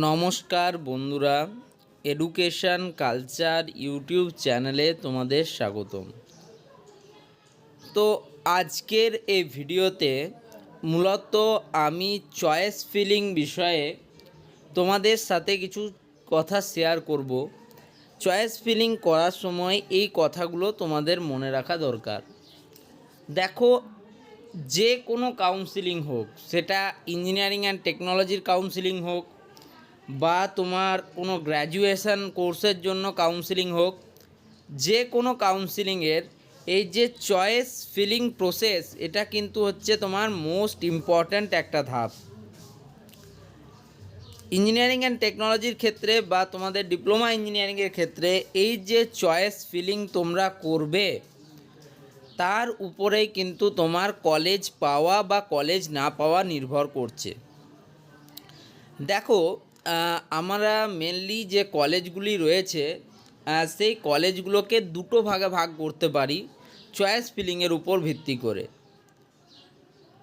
নমস্কার বন্ধুরা, education culture YouTube চ্যানেলে তোমাদের স্বাগতম। তো আজকের এই ভিডিওতে মূলত আমি চয়েস ফিলিং বিষয়ে তোমাদের সাথে কিছু কথা শেয়ার করব। চয়েস ফিলিং করার সময় এই কথাগুলো তোমাদের মনে রাখা দরকার। দেখো, যে কোনো কাউন্সিলিং হোক, সেটা ইঞ্জিনিয়ারিং অ্যান্ড টেকনোলজির কাউন্সিলিং হোক বা তোমার কোনো গ্র্যাজুয়েশন কোর্সের জন্য কাউন্সিলিং হোক, যে কোনো কাউন্সিলিংয়ের এই যে চয়েস ফিলিং প্রসেস, এটা কিন্তু হচ্ছে তোমার মোস্ট ইম্পর্ট্যান্ট একটা ধাপ। ইঞ্জিনিয়ারিং অ্যান্ড টেকনোলজির ক্ষেত্রে বা তোমাদের ডিপ্লোমা ইঞ্জিনিয়ারিংয়ের ক্ষেত্রে এই যে চয়েস ফিলিং তোমরা করবে, তার উপরেই কিন্তু তোমার কলেজ পাওয়া বা কলেজ না পাওয়া নির্ভর করছে। দেখো, আমরা মেনলি যে কলেজগুলি রয়েছে, সেই কলেজগুলোকে দুটো ভাগে ভাগ করতে পারি চয়েস ফিলিংয়ের উপর ভিত্তি করে।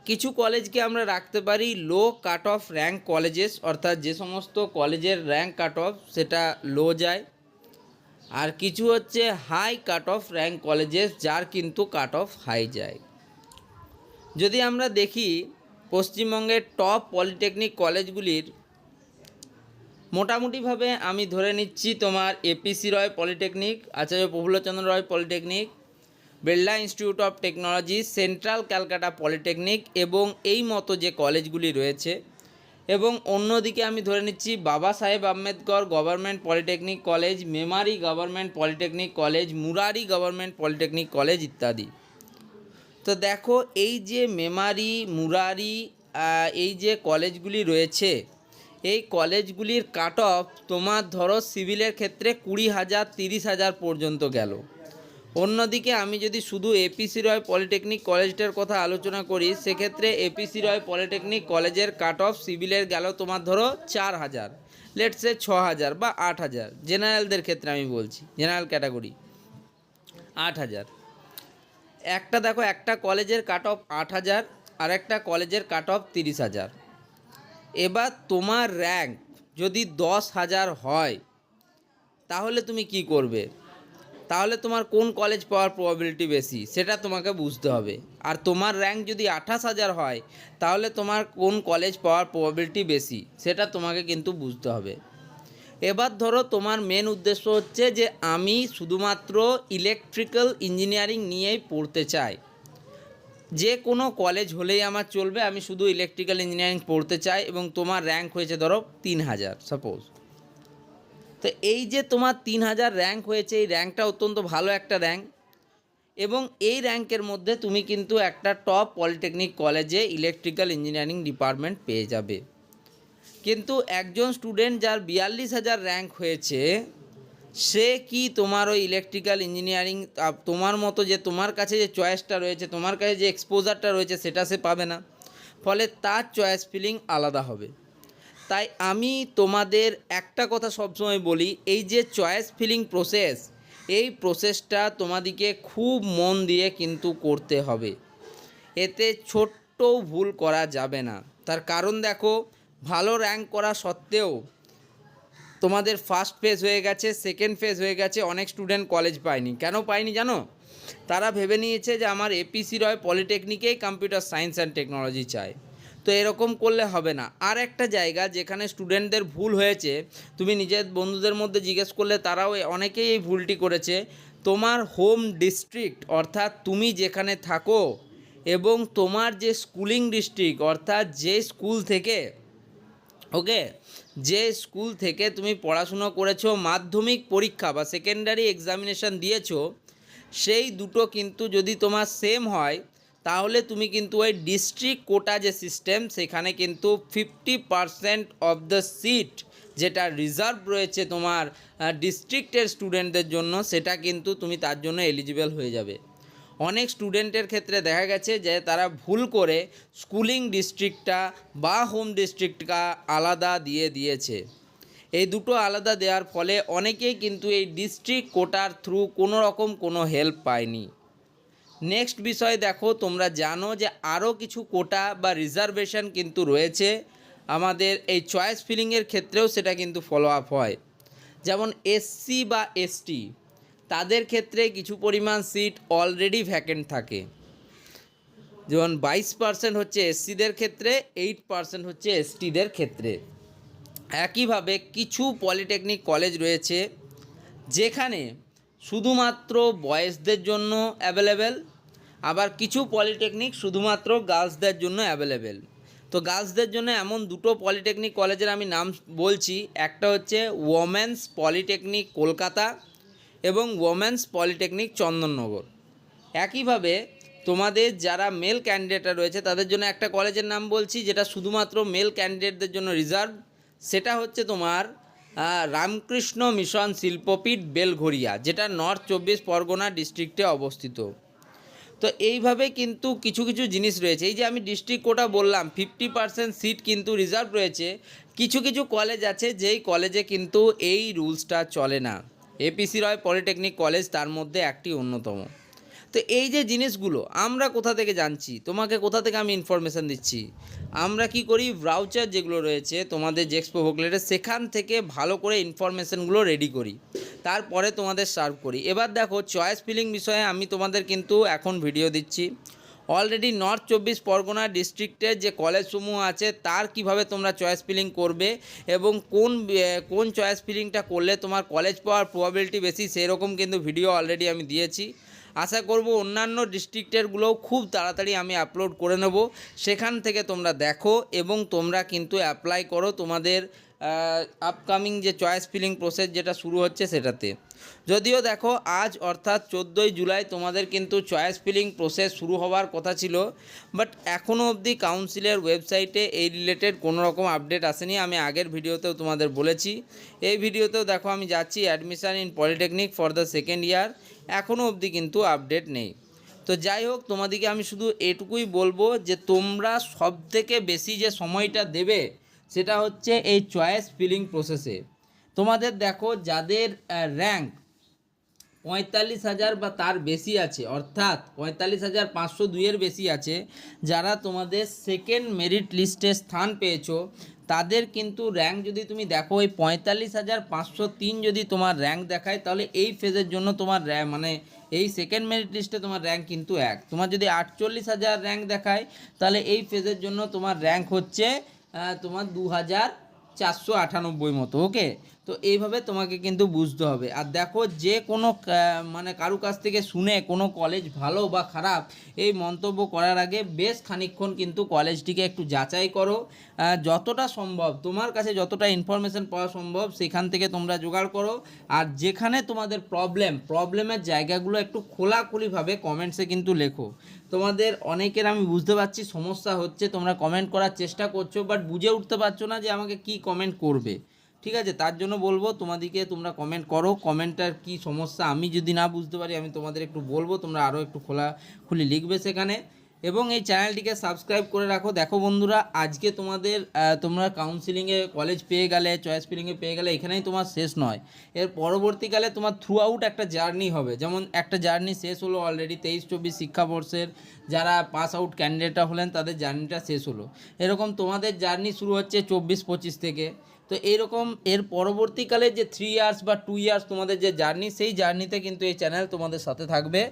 কিছু কলেজকে আমরা রাখতে পারি লো কাট অফ র্যাঙ্ক কলেজেস, অর্থাৎ যে সমস্ত কলেজের র্যাঙ্ক কাট অফ সেটা লো যায়। আর কিছু হচ্ছে high cut off rank colleges, যার কিন্তু কাট অফ হাই যায়। যদি আমরা দেখি পশ্চিমবঙ্গের টপ পলিটেকনিক কলেজগুলির, মোটামুটিভাবে আমি ধরে নিচ্ছি তোমার APC Roy Polytechnic, Acharya Prafullachandra Roy Polytechnic, Birla Institute of Technology, Central Calcutta Polytechnic এবং এই মতো যে কলেজগুলি রয়েছে। এবং অন্যদিকে আমি ধরে নিচ্ছি বাবা সাহেব Ambedkar government polytechnic college, Memari government polytechnic college, Murari government polytechnic college ইত্যাদি। তো দেখো, এই যে মেমারি, মুরারি, এই যে কলেজগুলি রয়েছে, এই কলেজগুলির কাট অফ তোমার ধরো সিভিলের ক্ষেত্রে 20,000 30,000 পর্যন্ত গেল। অন্যদিকে আমি যদি শুধু এপিসি রয় পলিটেকনিক কলেজটার কথা আলোচনা করি, সেক্ষেত্রে এপিসি রয় পলিটেকনিক কলেজের কাট অফ সিভিলের গেল তোমার ধরো 4,000, লেটসে 6,000 বা 8,000। জেনারেলদের ক্ষেত্রে আমি বলছি, জেনারেল ক্যাটাগরি 8,000। একটা দেখো, একটা কলেজের কাট অফ 8,000 আর একটা কলেজের কাট অফ 30,000। এবার তোমার র্যাঙ্ক যদি 10,000 হয়, তাহলে তুমি কি করবে? তাহলে তোমার কোন কলেজ পাওয়ার প্রবাবিলিটি বেশি সেটা তোমাকে বুঝতে হবে। আর তোমার র্যাঙ্ক যদি 28,000 হয়, তাহলে তোমার কোন কলেজ পাওয়ার প্রবাবিলিটি বেশি সেটা তোমাকে কিন্তু বুঝতে হবে। এবার ধরো, তোমার মেন উদ্দেশ্য হচ্ছে যে আমি শুধুমাত্র ইলেকট্রিক্যাল ইঞ্জিনিয়ারিং নিয়েই পড়তে চাই, যে কোনো কলেজ হলেই আমার চলবে, আমি শুধু ইলেকট্রিক্যাল ইঞ্জিনিয়ারিং পড়তে চাই, এবং তোমার র্যাঙ্ক হয়েছে ধরো 3,000 সাপোজ। তো এই যে তোমার 3,000 র্যাঙ্ক হয়েছে, এই র্যাঙ্কটা অত্যন্ত ভালো একটা র্যাঙ্ক, এবং এই র্যাঙ্কের মধ্যে তুমি কিন্তু একটা টপ পলিটেকনিক কলেজে ইলেকট্রিক্যাল ইঞ্জিনিয়ারিং ডিপার্টমেন্ট পেয়ে যাবে। কিন্তু একজন স্টুডেন্ট যার 42,000 র্যাঙ্ক হয়েছে, সে কি তোমার ওই ইলেকট্রিক্যাল ইঞ্জিনিয়ারিং তোমার মতো যে তোমার কাছে যে চয়েসটা রয়েছে, তোমার কাছে যে এক্সপোজারটা রয়েছে, সেটা সে পাবে না। ফলে তার চয়েস ফিলিং আলাদা হবে। তাই আমি তোমাদের একটা কথা সবসময় বলি, এই যে চয়েস ফিলিং প্রসেস, এই প্রসেসটা তোমাদিকে খুব মন দিয়ে কিন্তু করতে হবে। এতে ছোট্টও ভুল করা যাবে না। তার কারণ দেখো, ভালো র্যাঙ্ক করা সত্ত্বেও তোমাদের ফার্স্ট ফেজ হয়ে গেছে, সেকেন্ড ফেজ হয়ে গেছে, অনেক স্টুডেন্ট কলেজ পায়নি। কেন পায়নি জানো? তারা ভেবে নিয়েছে যে আমার এপিসি রয় পলিটেকনিকেই কম্পিউটার সায়েন্স অ্যান্ড টেকনোলজি চাই। তো এরকম করলে হবে না। আর একটা জায়গা যেখানে স্টুডেন্টদের ভুল হয়েছে, তুমি নিজের বন্ধুদের মধ্যে জিজ্ঞেস করলে তারাও অনেকেই এই ভুলটি করেছে। তোমার হোম ডিস্ট্রিক্ট, অর্থাৎ তুমি যেখানে থাকো, এবং তোমার যে স্কুলিং ডিস্ট্রিক্ট, অর্থাৎ যে স্কুল থেকে যে স্কুল থেকে তুমি পড়াশুনো করেছো, মাধ্যমিক পরীক্ষা বা সেকেন্ডারি এক্সামিনেশান দিয়েছো, সেই দুটো কিন্তু যদি তোমার সেম হয়, তাহলে তুমি কিন্তু ওই ডিস্ট্রিক্ট কোটা যে সিস্টেম, সেখানে কিন্তু 50% অফ দ্য সিট যেটা রিজার্ভ রয়েছে তোমার ডিস্ট্রিক্টের স্টুডেন্টদের জন্য, সেটা কিন্তু তুমি তার জন্য এলিজিবল হয়ে যাবে। অনেক স্টুডেন্টের ক্ষেত্রে দেখা গেছে যে তারা ভুল করে স্কুলিং ডিস্ট্রিক্টটা বা হোম ডিস্ট্রিক্টটা আলাদা দিয়ে দিয়েছে। এই দুটো আলাদা দেওয়ার ফলে অনেকেই কিন্তু এই ডিস্ট্রিক্ট কোটার থ্রু কোনো রকম কোনো হেল্প পায়নি। নেক্সট বিষয় দেখো, তোমরা জানো যে আরও কিছু কোটা বা রিজার্ভেশন কিন্তু রয়েছে আমাদের এই চয়েস ফিলিংয়ের ক্ষেত্রেও সেটা কিন্তু ফলো আপ হয়। যেমন এসসি বা এসটি তাদের ক্ষেত্রে কিছু পরিমাণ সিট অলরেডি ভ্যাকেন্ট থাকে, যেমন 22% হচ্ছে এসসিদের ক্ষেত্রে, 8% হচ্ছে এসটিদের ক্ষেত্রে। একইভাবে কিছু পলিটেকনিক কলেজ রয়েছে যেখানে শুধুমাত্র বয়েজদের জন্য অ্যাভেলেবেল, আবার কিছু পলিটেকনিক শুধুমাত্র গার্লসদের জন্য অ্যাভেলেবেল। তো গার্লসদের জন্য এমন দুটো পলিটেকনিক কলেজের আমি নাম বলছি, একটা হচ্ছে ওমেন্স পলিটেকনিক কলকাতা এবং ওমেন্স পলিটেকনিক চন্দননগর। একইভাবে তোমাদের যারা মেল ক্যান্ডিডেটরা রয়েছে তাদের জন্য একটা কলেজের নাম বলছি যেটা শুধুমাত্র মেল ক্যান্ডিডেটদের জন্য রিজার্ভ, সেটা হচ্ছে তোমার রামকৃষ্ণ মিশন শিল্পপীঠ বেলঘরিয়া, যেটা নর্থ 24 পরগনা ডিস্ট্রিক্টে অবস্থিত। তো এইভাবে কিন্তু কিছু কিছু জিনিস রয়েছে। এই যে আমি ডিস্ট্রিক্ট কোটা বললাম, 50% সিট কিন্তু রিজার্ভ রয়েছে। কিছু কিছু কলেজ আছে যেই কলেজে কিন্তু এই রুলসটা চলে না। এপিসি রয় পলিটেকনিক কলেজ তার মধ্যে একটি অন্যতম। তো এই যে জিনিসগুলো আমরা কোথা থেকে জানছি, তোমাকে কোথা থেকে আমি ইনফরমেশান দিচ্ছি, আমরা কি করি, ব্রাউচার যেগুলো রয়েছে তোমাদের জেক্সপো বুকলেটে, সেখান থেকে ভালো করে ইনফরমেশানগুলো রেডি করি, তারপরে তোমাদের সার্ভ করি। এবার দেখো চয়েস ফিলিং বিষয়ে আমি তোমাদের কিন্তু এখন ভিডিও দিচ্ছি। অলরেডি নর্থ 24 পরগনা ডিস্ট্রিক্টের যে কলেজসমূহ আছে তার কিভাবে তোমরা চয়েস ফিলিং করবে এবং কোন চয়েস ফিলিংটা করলে তোমার কলেজ পাওয়ার প্রবাবিলিটি বেশি, সেরকম কিন্তু ভিডিও অলরেডি আমি দিয়েছি। আশা করব অন্যান্য ডিস্ট্রিক্টেরগুলোও খুব তাড়াতাড়ি আমি আপলোড করে নেব, সেখান থেকে তোমরা দেখো এবং তোমরা কিন্তু অ্যাপ্লাই করো তোমাদের আপকামিং যে চয়েস ফিলিং প্রসেস যেটা শুরু হচ্ছে সেটাতে। যদিও দেখো আজ অর্থাৎ 14ই জুলাই তোমাদের কিন্তু চয়েস ফিলিং প্রসেস শুরু হওয়ার কথা ছিল, বাট এখনও অবধি কাউন্সিলের ওয়েবসাইটে এই রিলেটেড কোনো রকম আপডেট আসেনি। আমি আগের ভিডিওতেও তোমাদের বলেছি, এই ভিডিওতেও দেখো আমি যাচ্ছি admission in polytechnic for the second year, এখনও অবধি কিন্তু আপডেট নেই। তো যাই হোক, তোমাদেরকে আমি শুধু এটুকুই বলবো যে তোমরা সবথেকে বেশি যে সময়টা দেবে সেটা হচ্ছে এই চয়েস ফিলিং প্রসেসে। তোমাদের দেখো যাদের র্যাঙ্ক 45,000 বা তার বেশি আছে, অর্থাৎ 45,502 বেশি আছে, যারা তোমাদের সেকেন্ড মেরিট লিস্টে স্থান পেয়েছো, তাদের কিন্তু র্যাঙ্ক যদি তুমি দেখো ওই 45,503 যদি তোমার র্যাঙ্ক দেখায়, তাহলে এই ফেজের জন্য তোমার মানে এই সেকেন্ড মেরিট লিস্টে তোমার র্যাঙ্ক কিন্তু 1। তোমার যদি 48,000 র্যাঙ্ক দেখায়, তাহলে এই ফেজের জন্য তোমার র্যাঙ্ক হচ্ছে তোমার 2,498 মতো। ওকে, তো এইভাবে তোমাকে কিন্তু বুঝতে হবে। আর দেখো যে কোনো মানে কারো কাছ থেকে শুনে কোনো কলেজ ভালো বা খারাপ এই মন্তব্য করার আগে বেশ খানিকক্ষণ কিন্তু কলেজটিকে একটু যাচাই করো। যতটা সম্ভব তোমার কাছে যতটা ইনফরমেশান পাওয়া সম্ভব সেখান থেকে তোমরা জোগাড় করো। আর যেখানে তোমাদের প্রবলেমের জায়গাগুলো একটু খোলাখুলিভাবে কমেন্টসে কিন্তু লেখো। তোমাদের অনেকের আমি বুঝতে পারছি সমস্যা হচ্ছে, তোমরা কমেন্ট করার চেষ্টা করছো বাট বুঝে উঠতে পারছো না যে আমাকে কি কমেন্ট করবে। ঠিক আছে, তার জন্য বলবো তোমাদেরকে তোমরা কমেন্ট করো, কমেন্টটার কি সমস্যা আমি যদি না বুঝতে পারি আমি তোমাদের একটু বলবো, তোমরা আরও একটু খোলাখুলি লিখবে সেখানে, এবং এই চ্যানেলটিকে সাবস্ক্রাইব করে রাখো। দেখো বন্ধুরা, আজকে তোমরা কাউন্সিলিংয়ে কলেজ পেয়ে গেলে, চয়েস ফিলিংয়ে পেয়ে গেলে, এখানেই তোমার শেষ নয়। এর পরবর্তীকালে তোমার থ্রু আউট একটা জার্নি হবে। যেমন একটা জার্নি শেষ হলো অলরেডি 23-24 শিক্ষাবর্ষের যারা পাস আউট ক্যান্ডিডেটরা হলেন তাদের জার্নিটা শেষ হলো, এরকম তোমাদের জার্নি শুরু হচ্ছে 24-25 থেকে। তো এইরকম এর পরবর্তীকালে যে 3 ইয়ার্স বা 2 ইয়ার্স তোমাদের যে জার্নি, সেই জার্নিতে কিন্তু এই চ্যানেল তোমাদের সাথে থাকবে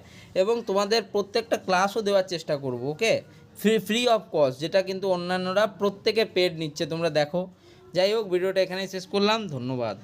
এবং তোমাদের প্রত্যেকটা ক্লাসও দেওয়ার চেষ্টা করব। ওকে, ফ্রি অফ কস্ট, যেটা কিন্তু অন্যান্যরা প্রত্যেকে পেড নিচ্ছে, তোমরা দেখো। যাই হোক, ভিডিওটা এখানেই শেষ করলাম, ধন্যবাদ।